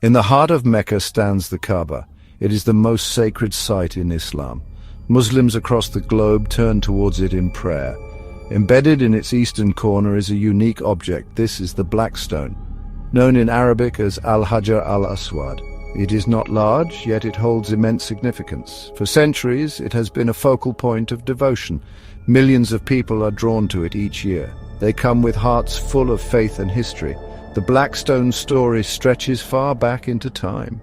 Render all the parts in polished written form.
In the heart of Mecca stands the Kaaba. It is the most sacred site in Islam. Muslims across the globe turn towards it in prayer. Embedded in its eastern corner is a unique object. This is the Black Stone, known in Arabic as Al-Hajar al-Aswad. It is not large, yet it holds immense significance. For centuries, it has been a focal point of devotion. Millions of people are drawn to it each year. They come with hearts full of faith and history. The Black Stone story stretches far back into time.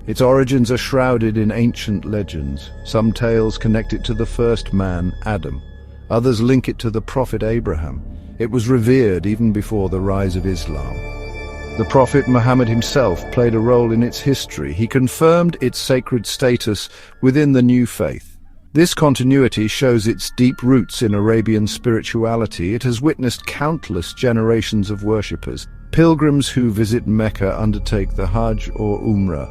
Its origins are shrouded in ancient legends. Some tales connect it to the first man, Adam. Others link it to the prophet Abraham. It was revered even before the rise of Islam. The Prophet Muhammad himself played a role in its history. He confirmed its sacred status within the new faith. This continuity shows its deep roots in Arabian spirituality. It has witnessed countless generations of worshippers. Pilgrims who visit Mecca undertake the Hajj or Umrah.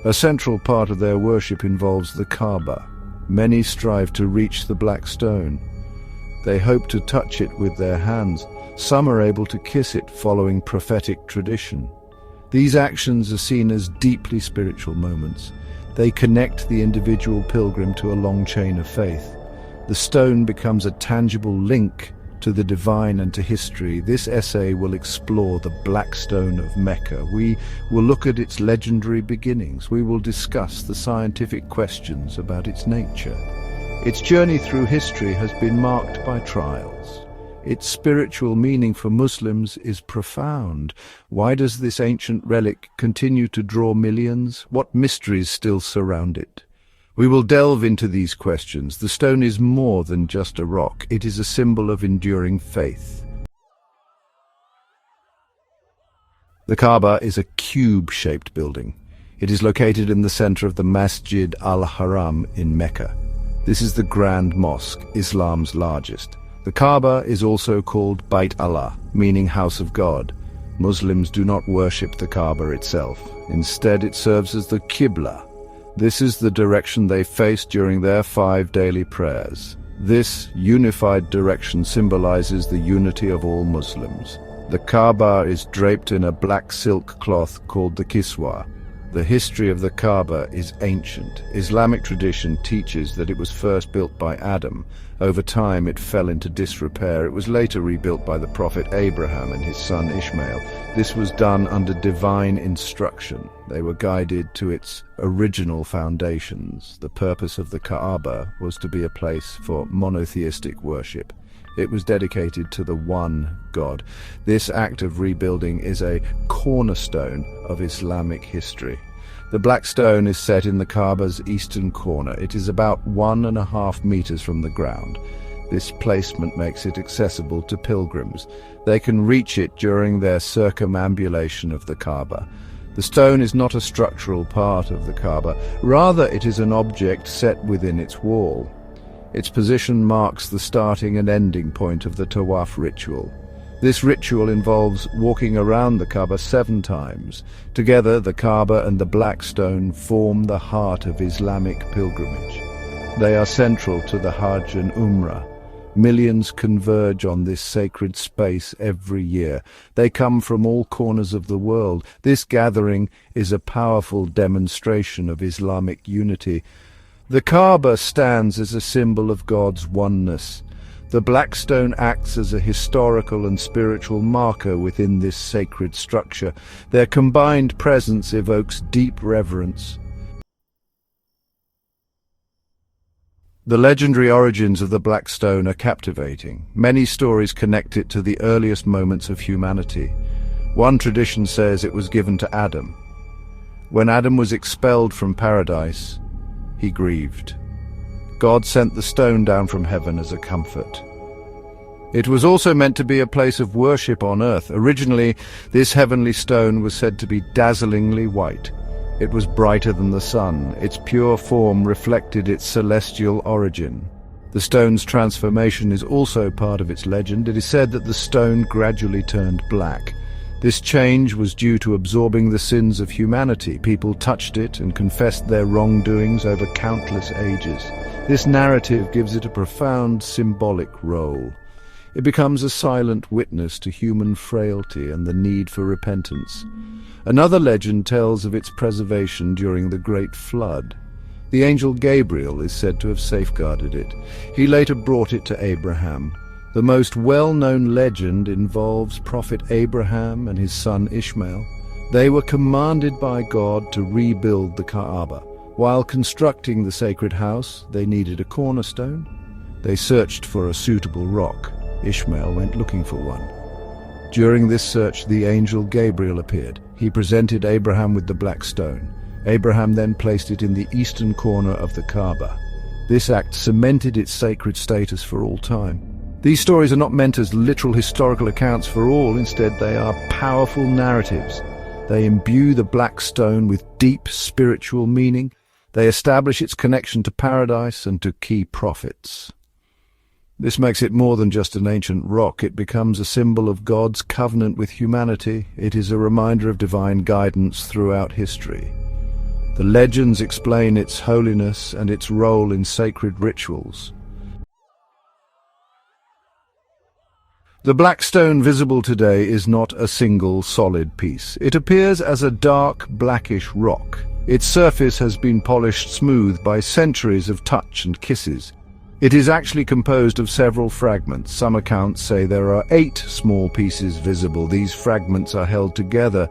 A central part of their worship involves the Kaaba. Many strive to reach the Black Stone. They hope to touch it with their hands. Some are able to kiss it following prophetic tradition. These actions are seen as deeply spiritual moments. They connect the individual pilgrim to a long chain of faith. The stone becomes a tangible link to the divine and to history. This essay will explore the Black Stone of Mecca. We will look at its legendary beginnings. We will discuss the scientific questions about its nature. Its journey through history has been marked by trials. Its spiritual meaning for Muslims is profound. Why does this ancient relic continue to draw millions? What mysteries still surround it? We will delve into these questions. The stone is more than just a rock. It is a symbol of enduring faith. The Kaaba is a cube-shaped building. It is located in the center of the Masjid al-Haram in Mecca. This is the Grand Mosque, Islam's largest. The Kaaba is also called Bait Allah, meaning House of God. Muslims do not worship the Kaaba itself. Instead, it serves as the Qibla. This is the direction they face during their 5 daily prayers. This unified direction symbolizes the unity of all Muslims. The Kaaba is draped in a black silk cloth called the Kiswa. The history of the Kaaba is ancient. Islamic tradition teaches that it was first built by Adam. Over time, it fell into disrepair. It was later rebuilt by the prophet Abraham and his son Ishmael. This was done under divine instruction. They were guided to its original foundations. The purpose of the Kaaba was to be a place for monotheistic worship. It was dedicated to the one God. This act of rebuilding is a cornerstone of Islamic history. The Black Stone is set in the Kaaba's eastern corner. It is about 1.5 meters from the ground. This placement makes it accessible to pilgrims. They can reach it during their circumambulation of the Kaaba. The stone is not a structural part of the Kaaba. Rather, it is an object set within its wall. Its position marks the starting and ending point of the Tawaf ritual. This ritual involves walking around the Kaaba 7 times. Together, the Kaaba and the Black Stone form the heart of Islamic pilgrimage. They are central to the Hajj and Umrah. Millions converge on this sacred space every year. They come from all corners of the world. This gathering is a powerful demonstration of Islamic unity. The Kaaba stands as a symbol of God's oneness. The Black Stone acts as a historical and spiritual marker within this sacred structure. Their combined presence evokes deep reverence. The legendary origins of the Black Stone are captivating. Many stories connect it to the earliest moments of humanity. One tradition says it was given to Adam. When Adam was expelled from paradise, he grieved. God sent the stone down from heaven as a comfort. It was also meant to be a place of worship on earth. Originally, this heavenly stone was said to be dazzlingly white. It was brighter than the sun. Its pure form reflected its celestial origin. The stone's transformation is also part of its legend. It is said that the stone gradually turned black. This change was due to absorbing the sins of humanity. People touched it and confessed their wrongdoings over countless ages. This narrative gives it a profound symbolic role. It becomes a silent witness to human frailty and the need for repentance. Another legend tells of its preservation during the Great Flood. The angel Gabriel is said to have safeguarded it. He later brought it to Abraham. The most well-known legend involves Prophet Abraham and his son Ishmael. They were commanded by God to rebuild the Kaaba. While constructing the sacred house, they needed a cornerstone. They searched for a suitable rock. Ishmael went looking for one. During this search, the angel Gabriel appeared. He presented Abraham with the black stone. Abraham then placed it in the eastern corner of the Kaaba. This act cemented its sacred status for all time. These stories are not meant as literal historical accounts for all. Instead, they are powerful narratives. They imbue the black stone with deep spiritual meaning. They establish its connection to paradise and to key prophets. This makes it more than just an ancient rock. It becomes a symbol of God's covenant with humanity. It is a reminder of divine guidance throughout history. The legends explain its holiness and its role in sacred rituals. The black stone visible today is not a single solid piece. It appears as a dark, blackish rock. Its surface has been polished smooth by centuries of touch and kisses. It is actually composed of several fragments. Some accounts say there are 8 small pieces visible. These fragments are held together.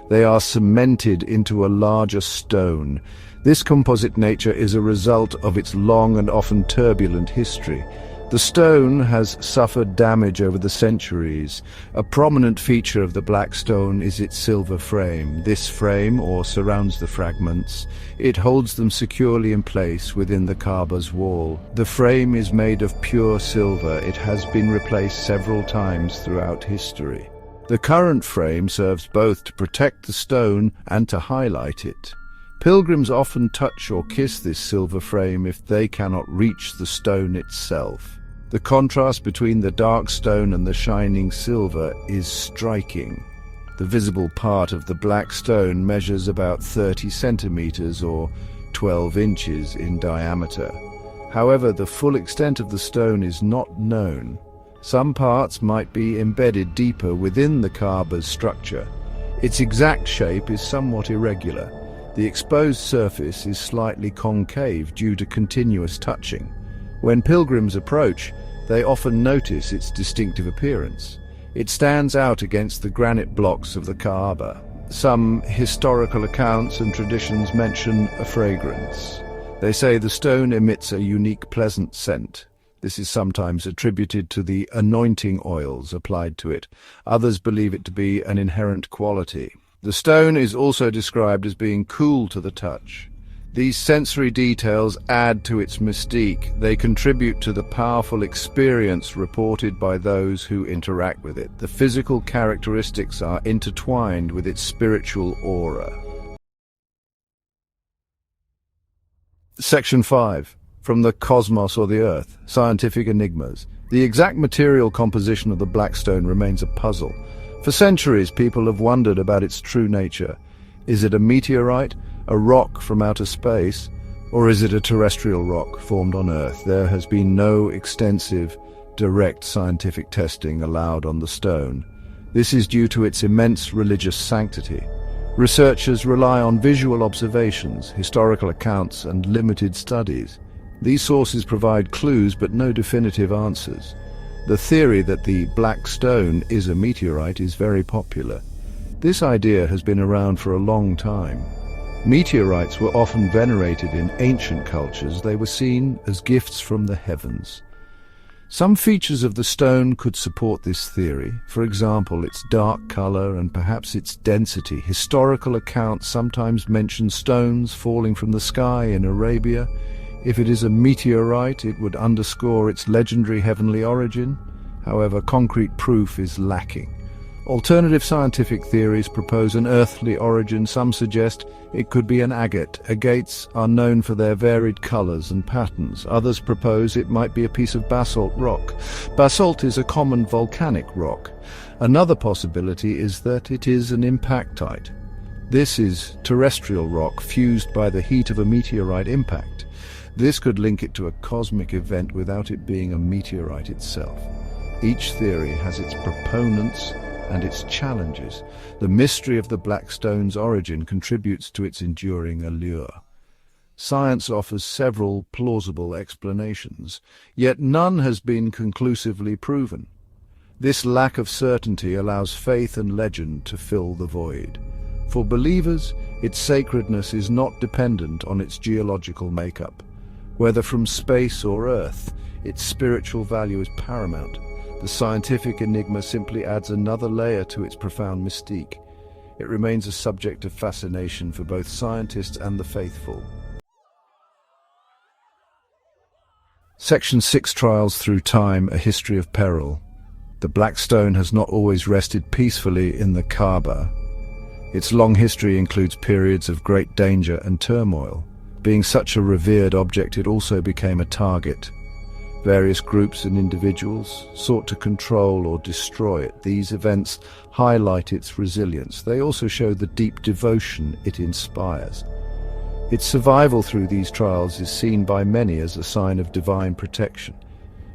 They are cemented into a larger stone. This composite nature is a result of its long and often turbulent history. The stone has suffered damage over the centuries. A prominent feature of the black stone is its silver frame. This frame, or surrounds the fragments, it holds them securely in place within the Kaaba's wall. The frame is made of pure silver. It has been replaced several times throughout history. The current frame serves both to protect the stone and to highlight it. Pilgrims often touch or kiss this silver frame if they cannot reach the stone itself. The contrast between the dark stone and the shining silver is striking. The visible part of the black stone measures about 30 centimeters or 12 inches in diameter. However, the full extent of the stone is not known. Some parts might be embedded deeper within the Kaaba's structure. Its exact shape is somewhat irregular. The exposed surface is slightly concave due to continuous touching. When pilgrims approach, they often notice its distinctive appearance. It stands out against the granite blocks of the Kaaba. Some historical accounts and traditions mention a fragrance. They say the stone emits a unique pleasant scent. This is sometimes attributed to the anointing oils applied to it. Others believe it to be an inherent quality. The stone is also described as being cool to the touch. These sensory details add to its mystique. They contribute to the powerful experience reported by those who interact with it. The physical characteristics are intertwined with its spiritual aura. Section 5. From the Cosmos or the Earth, Scientific Enigmas. The exact material composition of the black stone remains a puzzle. For centuries, people have wondered about its true nature. Is it a meteorite, a rock from outer space, or is it a terrestrial rock formed on Earth? There has been no extensive, direct scientific testing allowed on the stone. This is due to its immense religious sanctity. Researchers rely on visual observations, historical accounts, and limited studies. These sources provide clues but no definitive answers. The theory that the black stone is a meteorite is very popular. This idea has been around for a long time. Meteorites were often venerated in ancient cultures. They were seen as gifts from the heavens. Some features of the stone could support this theory. For example, its dark color and perhaps its density. Historical accounts sometimes mention stones falling from the sky in Arabia. If it is a meteorite, it would underscore its legendary heavenly origin. However, concrete proof is lacking. Alternative scientific theories propose an earthly origin. Some suggest it could be an agate. Agates are known for their varied colors and patterns. Others propose it might be a piece of basalt rock. Basalt is a common volcanic rock. Another possibility is that it is an impactite. This is terrestrial rock fused by the heat of a meteorite impact. This could link it to a cosmic event without it being a meteorite itself. Each theory has its proponents and its challenges. The mystery of the Black Stone's origin contributes to its enduring allure. Science offers several plausible explanations, yet none has been conclusively proven. This lack of certainty allows faith and legend to fill the void. For believers, its sacredness is not dependent on its geological makeup. Whether from space or Earth, its spiritual value is paramount. The scientific enigma simply adds another layer to its profound mystique. It remains a subject of fascination for both scientists and the faithful. Section 6 Trials Through Time, A History of Peril. The Black Stone has not always rested peacefully in the Kaaba. Its long history includes periods of great danger and turmoil. Being such a revered object, it also became a target. Various groups and individuals sought to control or destroy it. These events highlight its resilience. They also show the deep devotion it inspires. Its survival through these trials is seen by many as a sign of divine protection.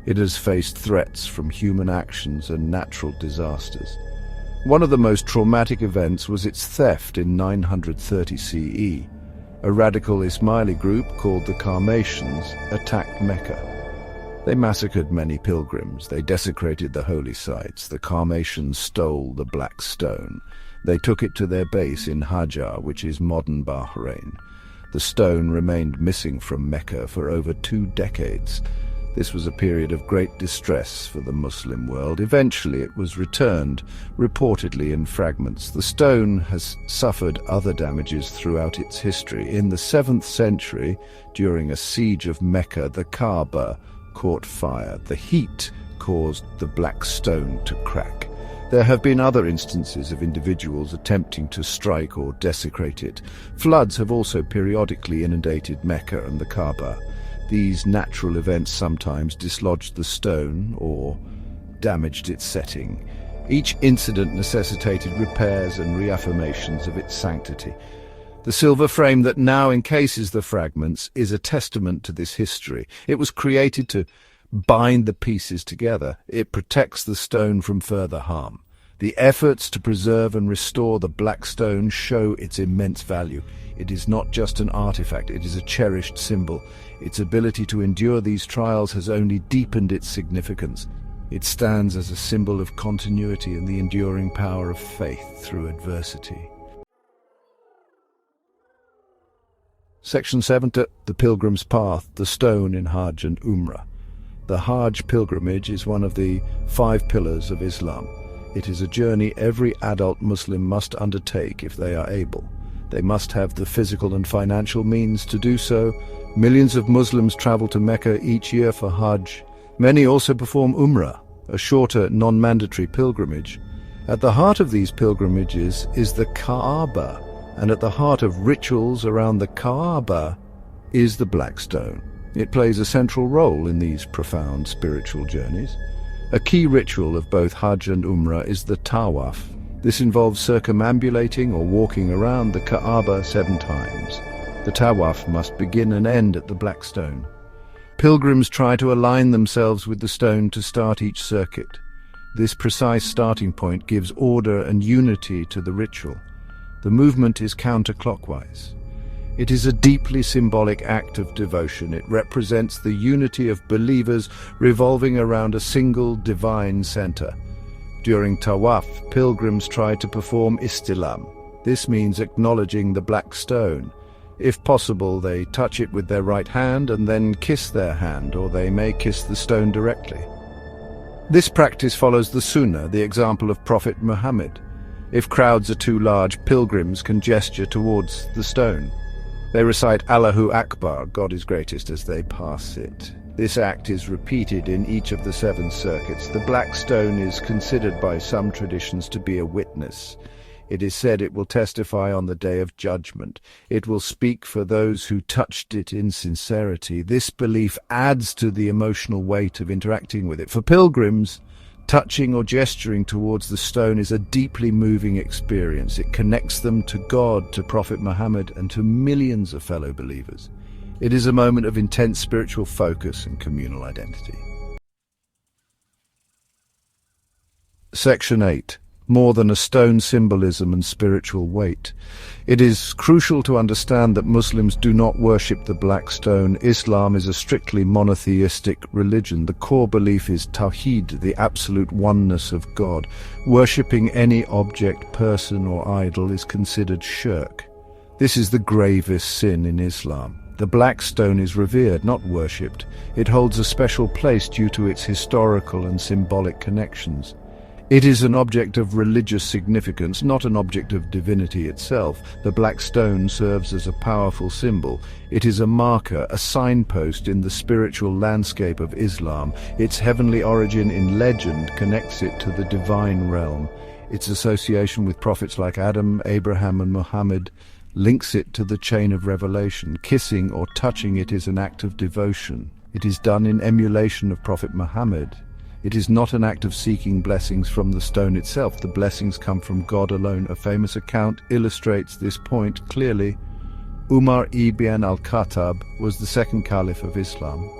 It has faced threats from human actions and natural disasters. One of the most traumatic events was its theft in 930 CE. A radical Ismaili group called the Qarmatians attacked Mecca. They massacred many pilgrims. They desecrated the holy sites. The Qarmatians stole the Black Stone. They took it to their base in Hajj, which is modern Bahrain. The stone remained missing from Mecca for over 2 decades. This was a period of great distress for the Muslim world. Eventually it was returned, reportedly in fragments. The stone has suffered other damages throughout its history. In the 7th century, during a siege of Mecca, the Kaaba caught fire. The heat caused the Black Stone to crack. There have been other instances of individuals attempting to strike or desecrate it. Floods have also periodically inundated Mecca and the Kaaba. These natural events sometimes dislodged the stone or damaged its setting. Each incident necessitated repairs and reaffirmations of its sanctity. The silver frame that now encases the fragments is a testament to this history. It was created to bind the pieces together. It protects the stone from further harm. The efforts to preserve and restore the Black Stone show its immense value. It is not just an artifact, it is a cherished symbol. Its ability to endure these trials has only deepened its significance. It stands as a symbol of continuity and the enduring power of faith through adversity. Section 7, The Pilgrim's Path, the Stone in Hajj and Umrah. The Hajj pilgrimage is one of the 5 pillars of Islam. It is a journey every adult Muslim must undertake if they are able. They must have the physical and financial means to do so. Millions of Muslims travel to Mecca each year for Hajj. Many also perform Umrah, a shorter, non-mandatory pilgrimage. At the heart of these pilgrimages is the Kaaba, and at the heart of rituals around the Kaaba is the Black Stone. It plays a central role in these profound spiritual journeys. A key ritual of both Hajj and Umrah is the Tawaf. This involves circumambulating or walking around the Kaaba 7 times. The Tawaf must begin and end at the Black Stone. Pilgrims try to align themselves with the stone to start each circuit. This precise starting point gives order and unity to the ritual. The movement is counterclockwise. It is a deeply symbolic act of devotion. It represents the unity of believers revolving around a single divine center. During Tawaf, pilgrims try to perform istilam. This means acknowledging the Black Stone. If possible, they touch it with their right hand and then kiss their hand, or they may kiss the stone directly. This practice follows the Sunnah, the example of Prophet Muhammad. If crowds are too large, pilgrims can gesture towards the stone. They recite Allahu Akbar, God is greatest, as they pass it. This act is repeated in each of the 7 circuits. The Black Stone is considered by some traditions to be a witness. It is said it will testify on the Day of Judgment. It will speak for those who touched it in sincerity. This belief adds to the emotional weight of interacting with it. For pilgrims, touching or gesturing towards the stone is a deeply moving experience. It connects them to God, to Prophet Muhammad, and to millions of fellow believers. It is a moment of intense spiritual focus and communal identity. Section 8. more than a stone symbolism and spiritual weight. It is crucial to understand that Muslims do not worship the Black Stone. Islam is a strictly monotheistic religion. The core belief is Tawheed, the absolute oneness of God. Worshipping any object, person or idol is considered shirk. This is the gravest sin in Islam. The Black Stone is revered, not worshipped. It holds a special place due to its historical and symbolic connections. It is an object of religious significance, not an object of divinity itself. The Black Stone serves as a powerful symbol. It is a marker, a signpost in the spiritual landscape of Islam. Its heavenly origin in legend connects it to the divine realm. Its association with prophets like Adam, Abraham and Muhammad links it to the chain of revelation. Kissing or touching it is an act of devotion. It is done in emulation of Prophet Muhammad. It is not an act of seeking blessings from the stone itself. The blessings come from God alone. A famous account illustrates this point clearly. Umar ibn al-Khattab was the second caliph of Islam.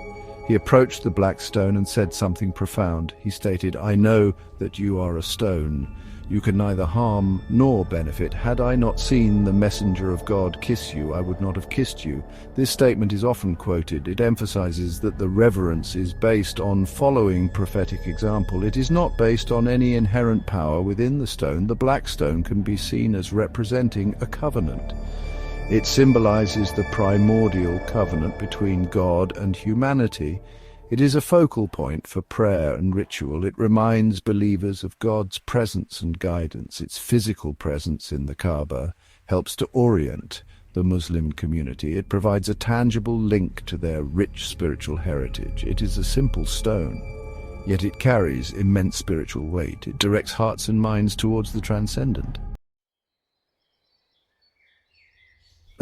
He approached the Black Stone and said something profound. He stated, "I know that you are a stone. You can neither harm nor benefit. Had I not seen the messenger of God kiss you, I would not have kissed you." This statement is often quoted. It emphasizes that the reverence is based on following prophetic example. It is not based on any inherent power within the stone. The Black Stone can be seen as representing a covenant. It symbolizes the primordial covenant between God and humanity. It is a focal point for prayer and ritual. It reminds believers of God's presence and guidance. Its physical presence in the Kaaba helps to orient the Muslim community. It provides a tangible link to their rich spiritual heritage. It is a simple stone, yet it carries immense spiritual weight. It directs hearts and minds towards the transcendent.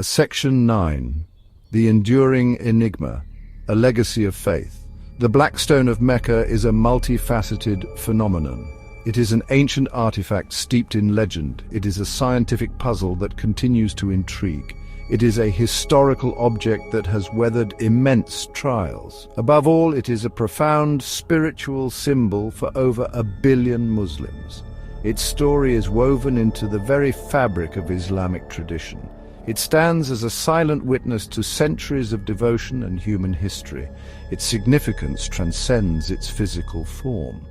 Section 9. The Enduring Enigma, a Legacy of Faith. The Black Stone of Mecca is a multifaceted phenomenon. It is an ancient artifact steeped in legend. It is a scientific puzzle that continues to intrigue. It is a historical object that has weathered immense trials. Above all, it is a profound spiritual symbol for over 1 billion Muslims. Its story is woven into the very fabric of Islamic tradition. It stands as a silent witness to centuries of devotion and human history. Its significance transcends its physical form.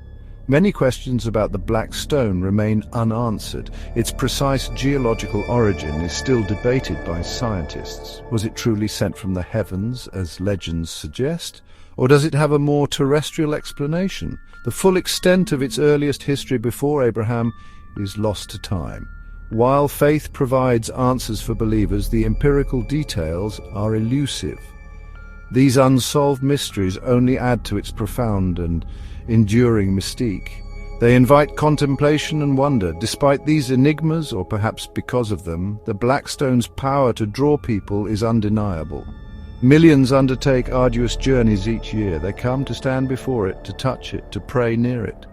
Many questions about the Black Stone remain unanswered. Its precise geological origin is still debated by scientists. Was it truly sent from the heavens, as legends suggest? Or does it have a more terrestrial explanation? The full extent of its earliest history before Abraham is lost to time. While faith provides answers for believers, the empirical details are elusive. These unsolved mysteries only add to its profound and enduring mystique. They invite contemplation and wonder. Despite these enigmas, or perhaps because of them, the Black Stone's power to draw people is undeniable. Millions undertake arduous journeys each year. They come to stand before it, to touch it, to pray near it.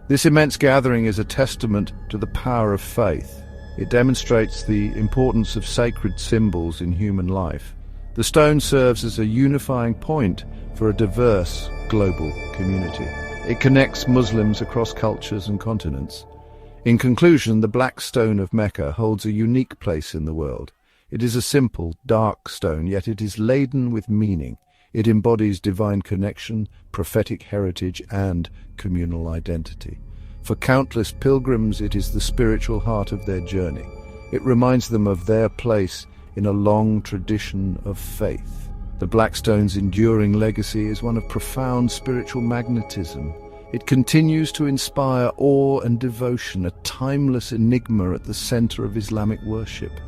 This immense gathering is a testament to the power of faith. It demonstrates the importance of sacred symbols in human life. The stone serves as a unifying point for a diverse global community. It connects Muslims across cultures and continents. In conclusion, the Black Stone of Mecca holds a unique place in the world. It is a simple, dark stone, yet it is laden with meaning. It embodies divine connection, prophetic heritage, and communal identity. For countless pilgrims, it is the spiritual heart of their journey. It reminds them of their place in a long tradition of faith. The Black Stone's enduring legacy is one of profound spiritual magnetism. It continues to inspire awe and devotion, a timeless enigma at the center of Islamic worship.